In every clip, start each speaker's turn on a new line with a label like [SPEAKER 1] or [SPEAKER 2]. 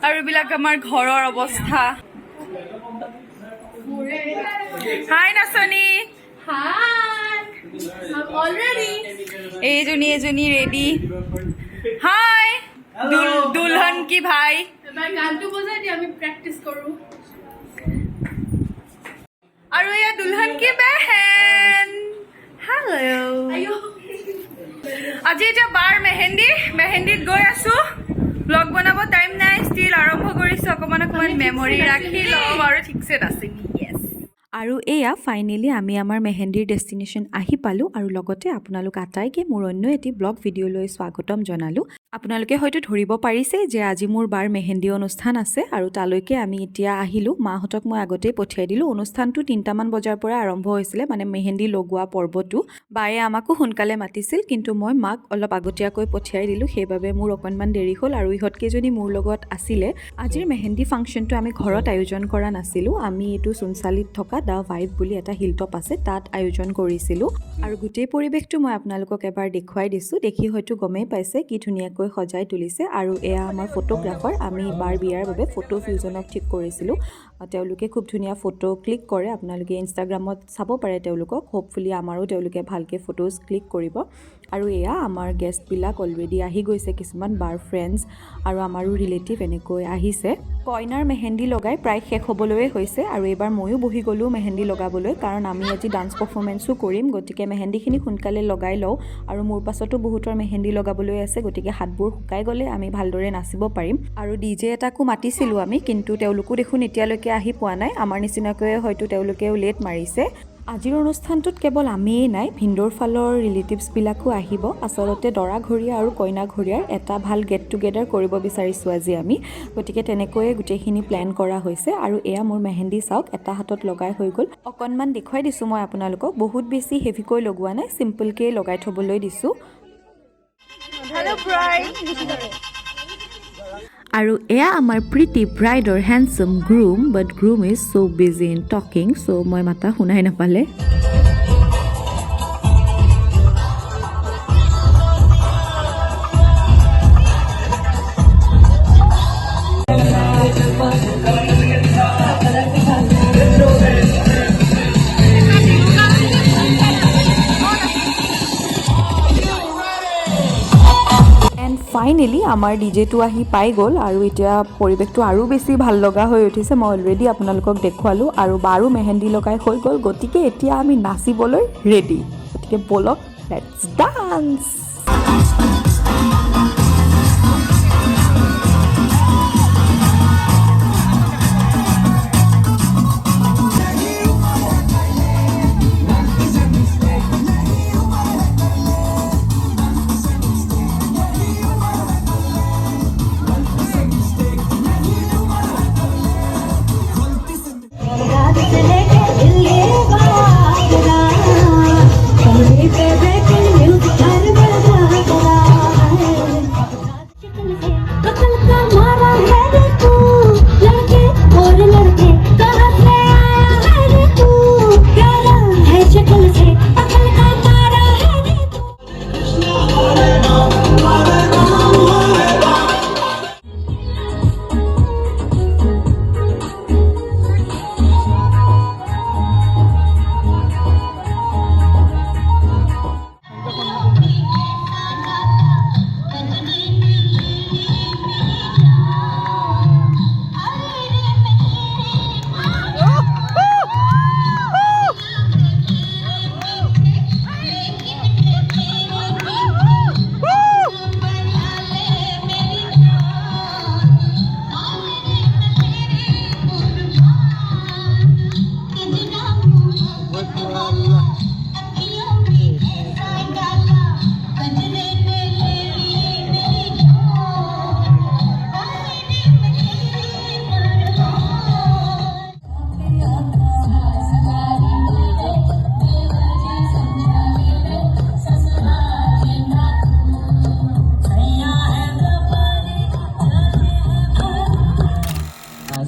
[SPEAKER 1] আৰু এইবিলাক আমাৰ ঘৰৰ অৱস্থা হাই নাচনী
[SPEAKER 2] Hi, I'm all ready.
[SPEAKER 1] এজনী ৰেডি হাই দুলহন কি ভাই
[SPEAKER 2] এবাৰ গানটো বজাই দি আমি প্ৰেক্টিচ কৰো
[SPEAKER 1] আৰু এয়া দুলহন কি বেহেন হেল্ল'
[SPEAKER 2] আয়ো
[SPEAKER 1] আজি এতিয়া বাৰ মেহেন্দিত গৈ আছো ব্লগ বনাব টাইম নাই ষ্টিল আৰম্ভ কৰিছো অকমান মেমৰি ৰাখি লওঁ আৰু ঠিকছে নাচিম আৰু এয়া ফাইনেলি আমি আমাৰ মেহেন্দিৰ ডেষ্টিনেশ্যন আহি পালোঁ আৰু লগতে আপোনালোক আটাইকে মোৰ অন্য এটি ব্লগ ভিডিঅ'লৈ স্বাগতম জনালোঁ আপোনালোকে হয়তো ধৰিব পাৰিছে যে আজি মোৰ বাৰ মেহেন্দি অনুষ্ঠান আছে আৰু তালৈকে আমি এতিয়া আহিলোঁ মাহঁতক মই আগতেই পঠিয়াই দিলোঁ অনুষ্ঠানটো 3টামান বজাৰ পৰা আৰম্ভ হৈছিলে মানে মেহেন্দি লগোৱা পৰ্বটো বায়ে আমাকো সোনকালে মাতিছিল কিন্তু মই মাক অলপ আগতীয়াকৈ পঠিয়াই দিলোঁ সেইবাবে মোৰ অকণমান দেৰি হ'ল আৰু ইহঁতকেইজনী মোৰ লগত আছিলে আজিৰ মেহেন্দি ফাংচনটো আমি ঘৰত আয়োজন কৰা নাছিলোঁ আমি এইটো চোনচালিত থকা দ্য ভাইব বুলি এটা হিলটপ আছে তাত আয়োজন কৰিছিলোঁ আৰু গোটেই পৰিৱেশটো মই আপোনালোকক এবাৰ দেখুৱাই দিছোঁ দেখি হয়তো গমেই পাইছে কি ধুনীয়াকৈ সজাই তুলিছে আৰু এয়া আমাৰ ফটোগ্ৰাফাৰ আমি বাৰ বিয়াৰ বাবে ফটো ফিউজনক ঠিক কৰিছিলোঁ তেওঁলোকে খুব ধুনীয়া ফটো ক্লিক কৰে আপোনালোকে ইনষ্টাগ্ৰামত চাব পাৰে তেওঁলোকক হোপফুলি আমাৰো তেওঁলোকে ভালকৈ ফটোজ ক্লিক কৰিব আৰু এয়া আমাৰ গেষ্টবিলাক অলৰেডি আহি গৈছে কিছুমান বাৰ ফ্ৰেণ্ডছ আৰু আমাৰো ৰিলেটিভ এনেকৈ আহিছে কইনাৰ মেহেন্দি লগাই প্ৰায় শেষ হ'বলৈয়ে হৈছে আৰু এইবাৰ ময়ো বহি গ'লোঁ মেহেন্দি লগাবলৈ কাৰণ আমি আজি ডান্স পাৰফৰ্মেঞ্চো কৰিম গতিকে মেহেন্দিখিনি সোনকালে লগাই লওঁ আৰু মোৰ পাছতো বহুতৰ মেহেন্দি লগাবলৈ আছে গতিকে হাতবোৰ শুকাই গ'লে আমি ভালদৰে নাচিব পাৰিম আৰু DJ এটাকো মাতিছিলোঁ আমি কিন্তু তেওঁলোকো দেখোন এতিয়ালৈকে আহি পোৱা নাই আমাৰ নিচিনাকৈ হয়তো তেওঁলোকেও লেট মাৰিছে আজিৰ অনুষ্ঠানটোত কেৱল আমিয়েই নাই ভিন্দৰ ফালৰ ৰিলেটিভছবিলাকো আহিব আচলতে দৰা ঘৰীয়া আৰু কইনা ঘৰীয়াৰ এটা ভাল গেট টুগেডাৰ কৰিব বিচাৰিছোঁ আজি আমি গতিকে তেনেকৈয়ে গোটেইখিনি প্লেন কৰা হৈছে আৰু এয়া মোৰ মেহেন্দি চাওক এটা হাতত লগাই হৈ গ'ল অকণমান দেখুৱাই দিছোঁ মই আপোনালোকক বহুত বেছি হেভিকৈ লগোৱা নাই চিম্পলকৈ লগাই থ'বলৈ দিছোঁ আৰু এয়া আমাৰ প্ৰিটি ব্ৰাইডৰ handsome groom but groom is so' busy in talking so' মই মাতা শুনাই নাপালে ফাইনেলি আমাৰ ডিজেটো আহি পাই গ'ল আৰু এতিয়া পৰিৱেশটো আৰু বেছি ভাল লগা হৈ উঠিছে মই অলৰেডি আপোনালোকক দেখুৱালোঁ আৰু বাৰো মেহেন্দি লগাই হৈ গ'ল গতিকে এতিয়া আমি নাচিবলৈ ৰেডি গতিকে ব'লক লেটছ ডান্স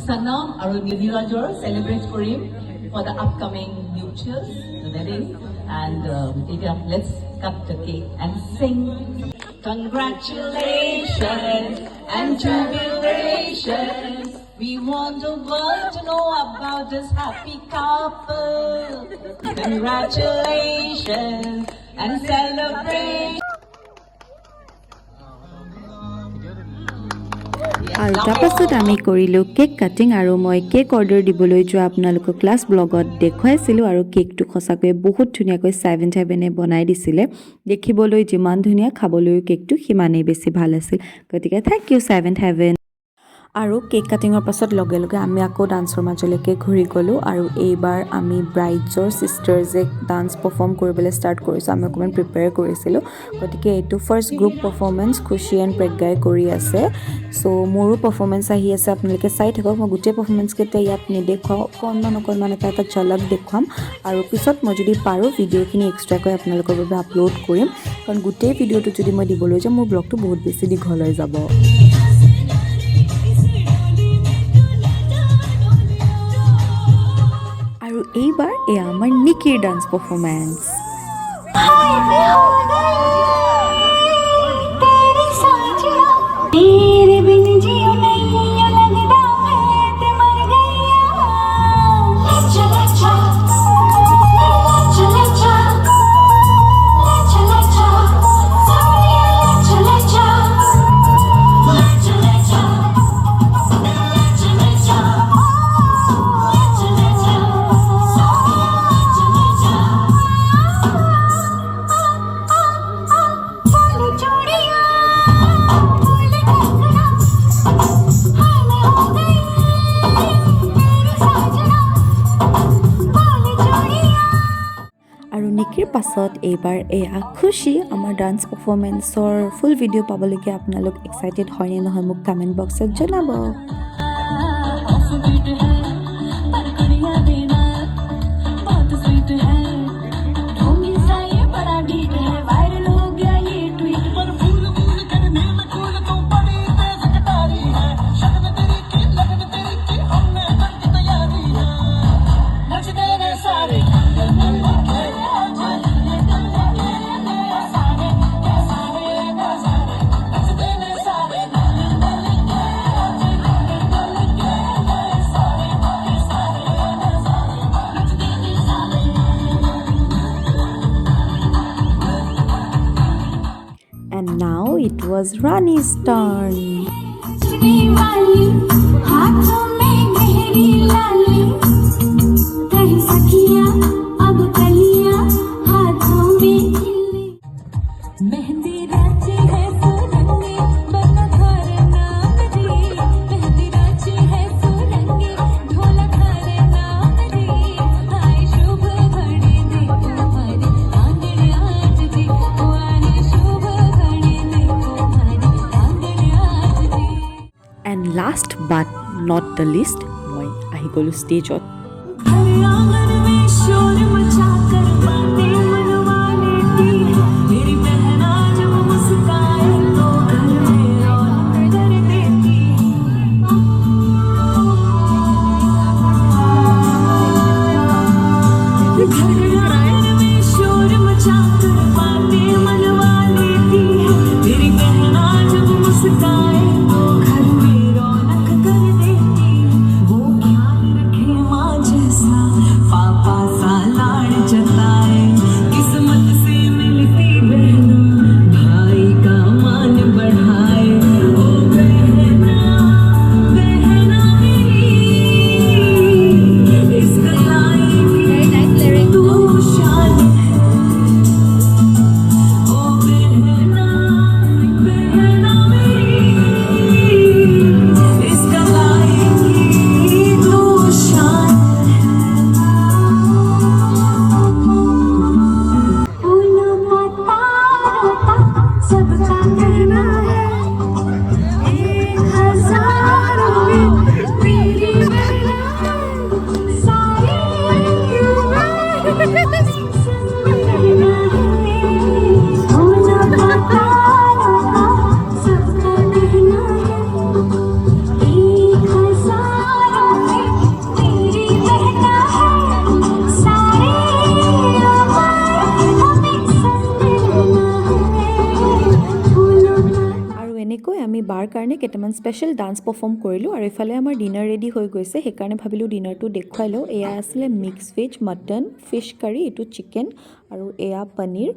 [SPEAKER 3] Sanam আৰু Nirajor celebrate কৰিম for the upcoming nuptials, the wedding, and let's cut the cake and sing. Congratulations and jubilations. We want the world to know about this happy couple. Congratulations and celebrate.
[SPEAKER 4] আৰু তাৰপাছত আমি কৰিলোঁ cake cutting আৰু মই cake order দিবলৈ যোৱা আপোনালোকক class ব্লগত দেখুৱাইছিলোঁ আৰু কেকটো সঁচাকৈ বহুত ধুনীয়াকৈ 7-7 বনাই দিছিলে দেখিবলৈ যিমান ধুনীয়া খাবলৈও কেকটো সিমানেই বেছি ভাল আছিল গতিকে থেংক ইউ 7-7 আৰু কেক কাটিঙৰ পাছত লগে লগে আমি আকৌ ডান্সৰ মাজলৈকে ঘূৰি গ'লোঁ আৰু এইবাৰ আমি ব্ৰাইডছৰ ছিষ্টাৰ্ছে ডান্স পাৰফৰ্ম কৰিবলৈ ষ্টাৰ্ট কৰিছোঁ আমি অকণমান প্ৰিপেয়াৰ কৰিছিলোঁ গতিকে এইটো ফাৰ্ষ্ট গ্ৰুপ পাৰফৰ্মেঞ্চ খুশী এণ্ড প্ৰজ্ঞাই কৰি আছে চ' মোৰো পাৰফৰ্মেঞ্চ আহি আছে আপোনালোকে চাই থাকক মই গোটেই পাৰফৰ্মেঞ্চকেইটা ইয়াত নেদেখুৱাওঁ অকণমান এটা ঝলক দেখুৱাম আৰু পিছত মই যদি পাৰোঁ ভিডিঅ'খিনি এক্সট্ৰাকৈ আপোনালোকৰ বাবে আপলোড কৰিম কাৰণ গোটেই ভিডিঅ'টো যদি মই দিবলৈ যাওঁ মোৰ ব্লগটো বহুত বেছি দীঘল হৈ যাব আৰু এইবাৰ এয়া আমাৰ নিকিৰ ডান্স পাৰফৰ্মেঞ্চ আৰু নিকিৰ পাছত এইবাৰ এয়া খুশী আমাৰ ডান্স পাৰফৰ্মেঞ্চৰ ফুল ভিডিঅ' পাবলৈকে আপোনালোক এক্সাইটেড হয়নে নহয় মোক কমেণ্ট বক্সত জনাব And now it was Rani's turn.
[SPEAKER 5] Mehndi राची है सोरंगी बना थारे नाम दी मेहंदी राची है सोरंगी ढोला थारे नाम दी आए शुभ घड़ी देखो हमारी आंगन आज दी आए शुभ घड़ी देखो हमारी आंगन आज दी
[SPEAKER 4] And last but not the least, মই আহি গ'লো ষ্টেজত
[SPEAKER 5] आंगन में शोर मचाकर बातें मनवा लेती है मेरी बहना जब मुस्काए तो घर में रौनक कर देती आंगन में शोर मचाकर बातें मनवा लेती है मेरी बहना जब मुस्काए तो घर में रौनक कर देती वो ख्याल रखे माँ
[SPEAKER 4] এনেকৈ আমি বাৰ কাৰণে কেইটামান স্পেচিয়েল ডান্স পাৰফৰ্ম কৰিলোঁ আৰু এইফালে আমাৰ ডিনাৰ ৰেডি হৈ গৈছে, সেইকাৰণে ভাবিলোঁ ডিনাৰটো দেখুৱাই লওঁ। এয়া আছিলে মিক্স ভেজ, মটন, ফিছ কাৰী, এইটো চিকেন আৰু এয়া পনীৰ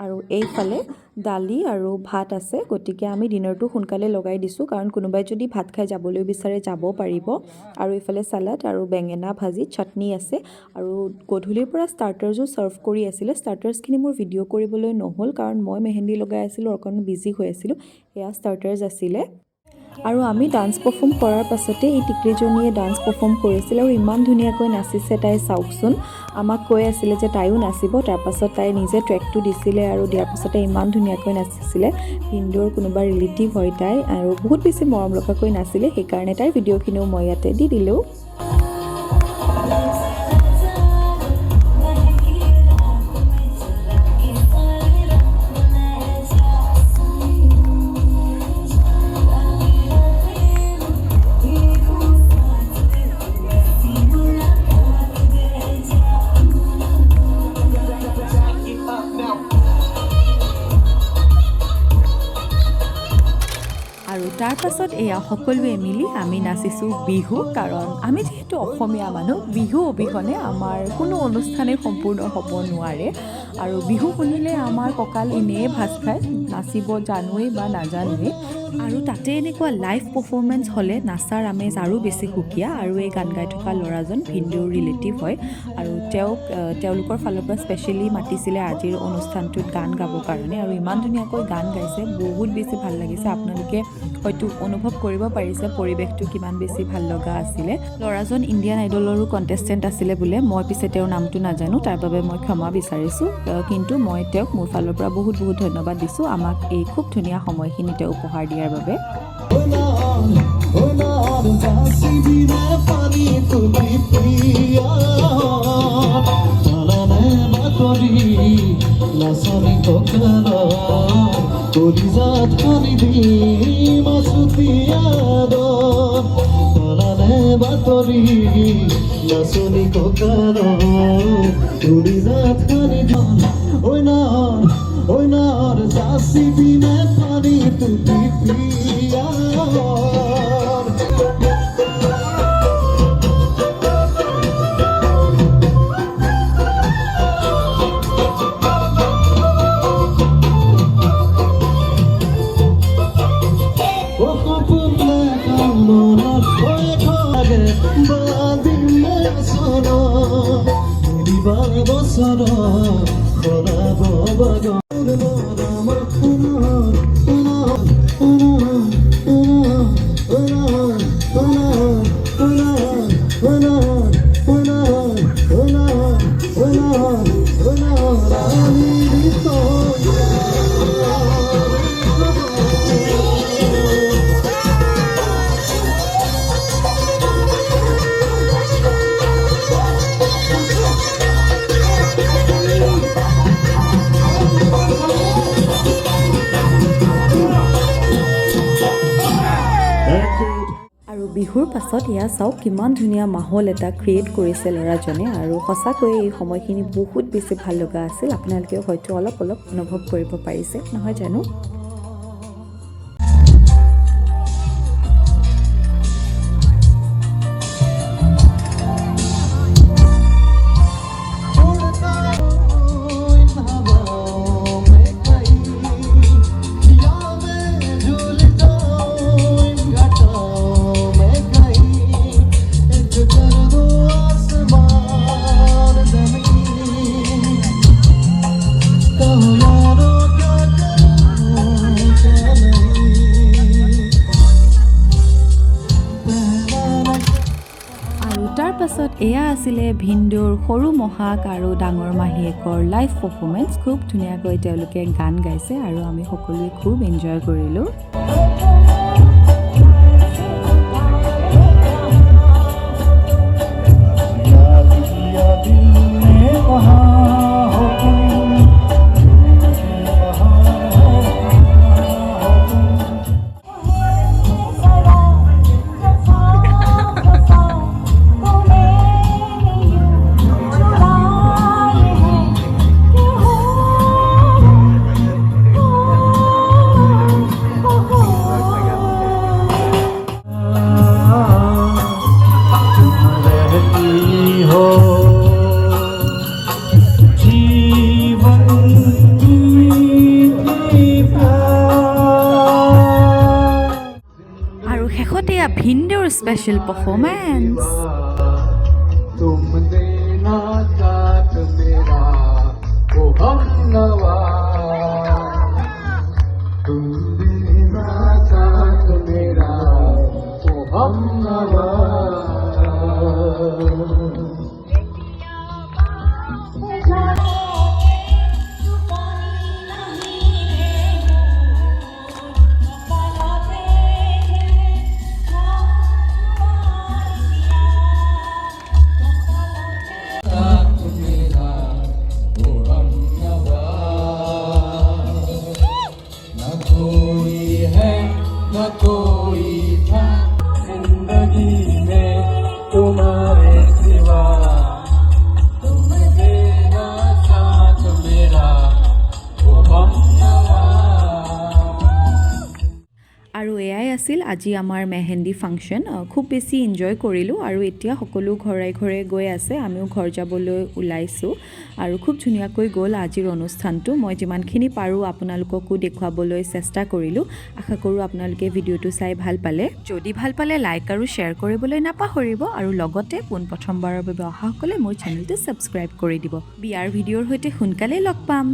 [SPEAKER 4] আৰু এইফালে দালি আৰু ভাত আছে। গতিকে আমি ডিনাৰটো সোনকালে লগাই দিছোঁ, কাৰণ কোনোবাই যদি ভাত খাই যাবলৈ বিচাৰে যাব পাৰিব। আৰু এইফালে চালাড আৰু বেঙেনা ভাজি, চাটনি আছে আৰু গধূলিৰ পৰা ষ্টাৰ্টাৰ্ছো ছাৰ্ভ কৰি আছিলে। ষ্টাৰ্টাৰ্ছখিনি মোৰ ভিডিঅ' কৰিবলৈ নহ'ল, কাৰণ মই মেহেন্দি লগাই আছিলোঁ, অকণমান বিজি হৈ আছিলোঁ। এয়া ষ্টাৰ্টাৰ্ছ আছিলে আৰু আমি ডান্স পাৰফৰ্ম কৰাৰ পাছতে এই টিকলিজনীয়ে ডান্স পাৰফৰ্ম কৰিছিলে আৰু ইমান ধুনীয়াকৈ নাচিছে তাই, চাওকচোন। আমাক কৈ আছিলে যে তাইও নাচিব, তাৰপাছত তাই নিজে ট্ৰেকটো দিছিলে আৰু দিয়াৰ পাছতে ইমান ধুনীয়াকৈ নাচিছিলে। ভিনদেউৰ কোনোবা ৰিলেটিভ হয় তাই আৰু বহুত বেছি মৰম লগাকৈ নাছিলে, সেইকাৰণে তাইৰ ভিডিঅ'খিনিও মই ইয়াতে দি দিলোঁ। আৰু তাৰপাছত এয়া সকলোৱে মিলি আমি নাচিছোঁ বিহু, কাৰণ আমি যিহেতু অসমীয়া মানুহ, বিহু অবিহনে আমাৰ কোনো অনুষ্ঠানেই সম্পূৰ্ণ হ'ব নোৱাৰে। আৰু বিহু শুনিলে আমাৰ কঁকাল এনেই ভাজ খায়, নাচিব জানোৱেই বা নাজানোৱেই। আৰু তাতে এনেকুৱা লাইভ পাৰফৰ্মেঞ্চ হ'লে নাচাৰ আমেজ আৰু বেছি সুকীয়া। আৰু এই গান গাই থকা ল'ৰাজন ভিনদেউৰ ৰিলেটিভ হয় আৰু তেওঁলোকৰ ফালৰ পৰা স্পেচিয়েলি মাতিছিলে আজিৰ অনুষ্ঠানটোত গান গাবৰ কাৰণে, আৰু ইমান ধুনীয়াকৈ গান গাইছে, বহুত বেছি ভাল লাগিছে। আপোনালোকে হয়তো অনুভৱ কৰিব পাৰিছে পৰিৱেশটো কিমান বেছি ভাল লগা আছিলে। ল'ৰাজন ইণ্ডিয়ান আইডলৰো কণ্টেষ্টেণ্ট আছিলে বোলে, মই পিছে তেওঁৰ নামটো নাজানো, তাৰ বাবে মই ক্ষমা বিচাৰিছোঁ। কিন্তু মই তেওঁক মোৰ ফালৰ পৰা বহুত বহুত ধন্যবাদ দিছোঁ, আমাক এই খুব ধুনীয়া সময়খিনি তেওঁ উপহাৰ দিয়াৰ বাবে। আৰু বিহুৰ পাছত এয়া চাওক কিমান ধুনীয়া মাহল এটা ক্ৰিয়েট কৰিছে ল'ৰাজনে, আৰু সঁচাকৈয়ে এই সময়খিনি বহুত বেছি ভাল লগা আছিল। আপোনালোকেও হয়তো অলপ অনুভৱ কৰিব পাৰিছে, নহয় জানো? তাৰপাছত এয়া আছিলে ভিনদেউৰ সৰু মহাক আৰু ডাঙৰ মাহীয়েকৰ লাইভ পাৰফৰ্মেঞ্চ। খুব ধুনীয়াকৈ তেওঁলোকে গান গাইছে আৰু আমি সকলোৱে খুব এনজয় কৰিলোঁ। লগতে এয়া ভিনদেউৰ স্পেচিয়েল পাৰফৰ্মেঞ্চ।
[SPEAKER 6] तुम देना साथ मेरा ओ हमनवा तुम देना साथ मेरा ओ हमनवा कोई था जिंदगी में तुम्हारे सिवा तुम देना साथ मेरा वो हमनवा।
[SPEAKER 4] আৰু এয়াই আছিল আজি আমাৰ মেহেন্দি ফাংচন। খুব বেছি এনজয় কৰিলোঁ আৰু এতিয়া সকলো ঘৰে ঘৰে গৈ আছে, আমিও ঘৰ যাবলৈ ওলাইছোঁ আৰু খুব ধুনীয়াকৈ গ'ল আজিৰ অনুষ্ঠানটো। মই যিমানখিনি পাৰোঁ আপোনালোককো দেখুৱাবলৈ চেষ্টা কৰিলোঁ। আশা কৰোঁ আপোনালোকে ভিডিঅ'টো চাই ভাল পালে। যদি ভাল পালে লাইক আৰু শ্বেয়াৰ কৰিবলৈ নাপাহৰিব আৰু লগতে পোনপ্ৰথমবাৰৰ বাবে অহাসকলে মোৰ চেনেলটো ছাবস্ক্ৰাইব কৰি দিব। বিয়াৰ ভিডিঅ'ৰ সৈতে সোনকালেই লগ পাম।